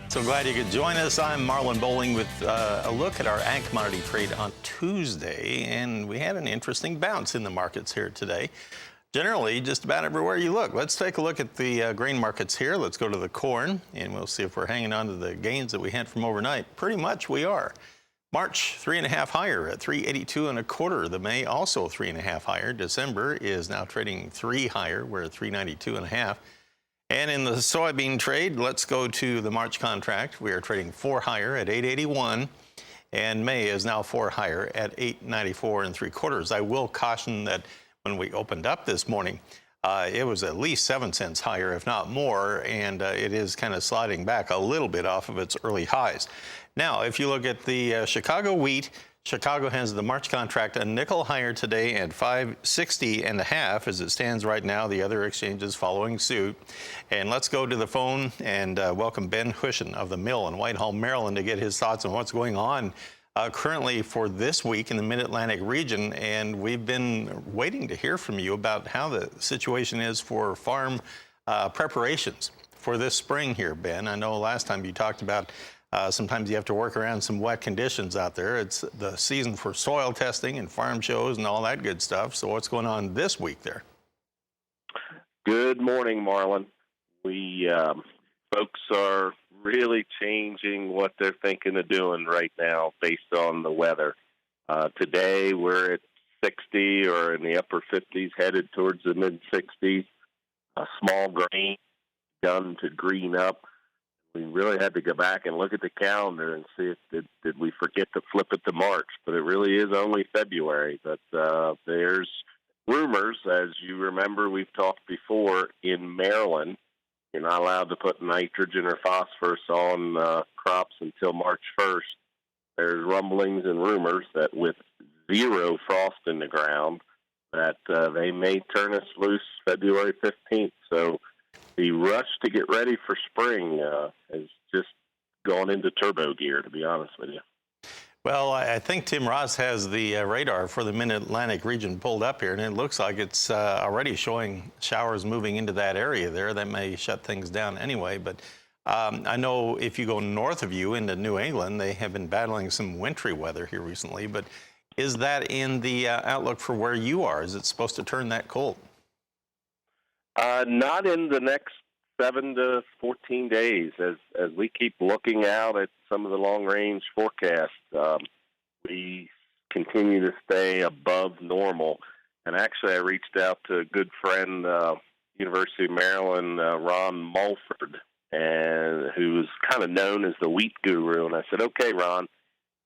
So glad you could join us. I'm Marlin Bohling with a look at our ag commodity trade on Tuesday, and we had an interesting bounce in the markets here today. Generally, just about everywhere you look. Let's take a look at the grain markets here. Let's go to the corn, and we'll see if we're hanging on to the gains that we had from overnight. Pretty much we are. March 3.5 higher at 382.25. The May also 3.5 higher. December is now trading 3 higher. We're at 392.5. And in the soybean trade, let's go to the March contract. We are trading 4 higher at 881, and May is now 4 higher at 894.75. I will caution that when we opened up this morning, it was at least 7 cents higher, if not more, and it is kind of sliding back a little bit off of its early highs. Now, if you look at the Chicago wheat, Chicago has the March contract a nickel higher today at 560.5 as it stands right now. The other exchanges following suit. And let's go to the phone and welcome Ben Hushon of the Mill in Whitehall, Maryland, to get his thoughts on what's going on currently for this week in the Mid-Atlantic region. And we've been waiting to hear from you about how the situation is for farm preparations for this spring here, Ben. I know last time you talked about sometimes you have to work around some wet conditions out there. It's the season for soil testing and farm shows and all that good stuff. So what's going on this week there? Good morning, Marlin. We folks are really changing what they're thinking of doing right now based on the weather. Today we're at 60 or in the upper 50s, headed towards the mid-60s. A small grain begun to green up. We really had to go back and look at the calendar and see if did we forget to flip it to March, but it really is only February. But there's rumors, as you remember, we've talked before, in Maryland, you're not allowed to put nitrogen or phosphorus on crops until March 1st. There's rumblings and rumors that with 0 frost in the ground, that they may turn us loose February 15th. So the rush to get ready for spring has just gone into turbo gear, to be honest with you. Well, I think Tim Ross has the radar for the Mid-Atlantic region pulled up here, and it looks like it's already showing showers moving into that area there. That may shut things down anyway, but I know if you go north of you into New England, they have been battling some wintry weather here recently, but is that in the outlook for where you are? Is it supposed to turn that cold? Not in the next 7 to 14 days. As we keep looking out at some of the long-range forecasts, we continue to stay above normal. And actually, I reached out to a good friend, University of Maryland, Ron Mulford, and who's kind of known as the wheat guru. And I said, okay, Ron,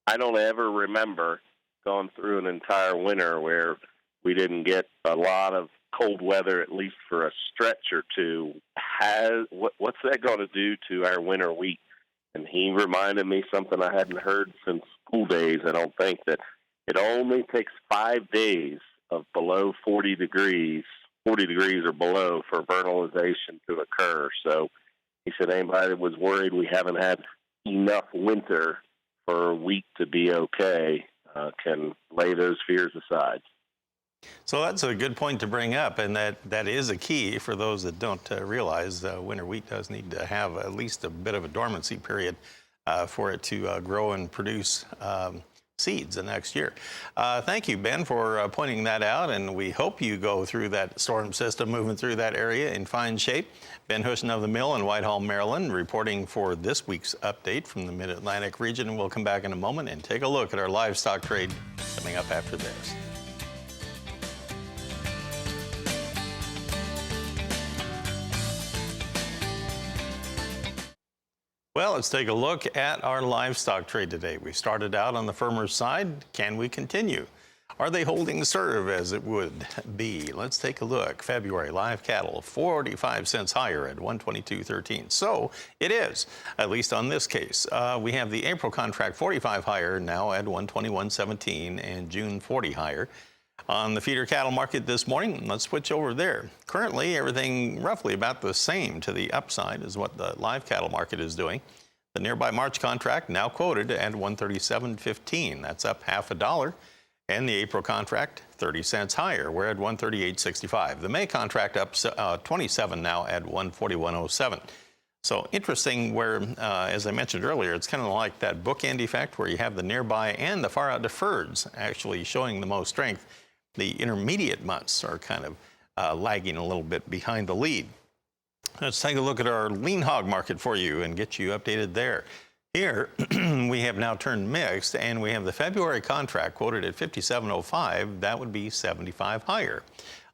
I don't ever remember going through an entire winter where we didn't get a lot of cold weather, at least for a stretch or two. What's that going to do to our winter wheat? And he reminded me something I hadn't heard since school days. I don't think that it only takes 5 days of below 40 degrees or below for vernalization to occur. So he said anybody that was worried we haven't had enough winter for wheat to be okay can lay those fears aside. So that's a good point to bring up, and that is a key for those that don't realize winter wheat does need to have at least a bit of a dormancy period for it to grow and produce seeds the next year. Thank you, Ben, for pointing that out, and we hope you go through that storm system moving through that area in fine shape. Ben Hushon of the Mill in Whitehall, Maryland, reporting for this week's update from the Mid-Atlantic region, and we'll come back in a moment and take a look at our livestock trade coming up after this. Well, let's take a look at our livestock trade today. We started out on the firmer's side. Can we continue? Are they holding serve as it would be? Let's take a look. February live cattle 45 cents higher at 122.13. So it is, at least on this case. We have the April contract 45 higher now at 121.17 and June 40 higher. On the feeder cattle market this morning, let's switch over there. Currently, everything roughly about the same to the upside is what the live cattle market is doing. The nearby March contract now quoted at 137.15. That's up $0.50. And the April contract 30 cents higher. We're at 138.65. The May contract up 27 now at 141.07. So interesting where, as I mentioned earlier, it's kind of like that bookend effect where you have the nearby and the far out deferreds actually showing the most strength. The intermediate months are kind of lagging a little bit behind the lead. Let's take a look at our lean hog market for you and get you updated there. Here, we have now turned mixed, and we have the February contract quoted at 57.05. That would be 75 higher.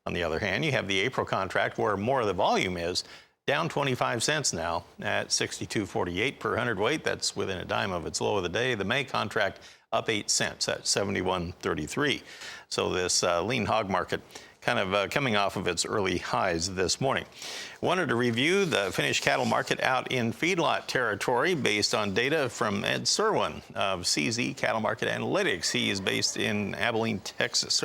On the other hand, you have the April contract where more of the volume is, down 25 cents now at 62.48 per hundredweight. That's within a dime of its low of the day. The May contract up 8 cents at 71.33. So this lean hog market kind of coming off of its early highs this morning. Wanted to review the finished cattle market out in feedlot territory based on data from Ed Serwin of CZ Cattle Market Analytics. He is based in Abilene, Texas,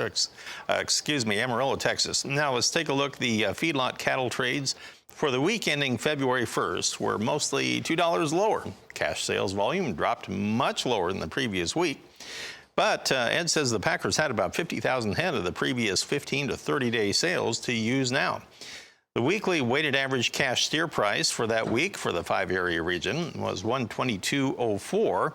Amarillo, Texas. Now let's take a look. The feedlot cattle trades for the week ending February 1st were mostly $2 lower. Cash sales volume dropped much lower than the previous week. But Ed says the packers had about 50,000 head of the previous 15 to 30-day sales to use now. The weekly weighted average cash steer price for that week for the 5-area region was $122.04,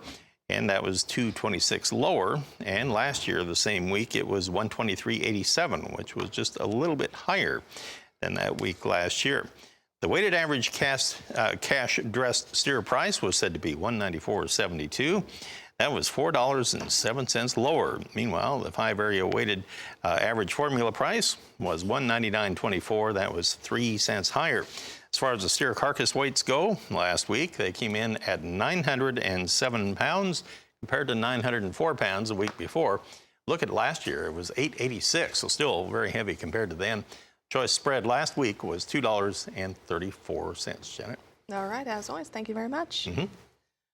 and that was $226 lower. And last year, the same week, it was $123.87, which was just a little bit higher than that week last year. The weighted average cash dressed steer price was said to be $194.72. That was $4.07 lower. Meanwhile, the 5-area weighted average formula price was $199.24. That was 3 cents higher. As far as the steer carcass weights go, last week they came in at 907 pounds compared to 904 pounds the week before. Look at last year, it was 886, so still very heavy compared to then. Choice spread last week was $2.34, Janet. All right, as always, thank you very much.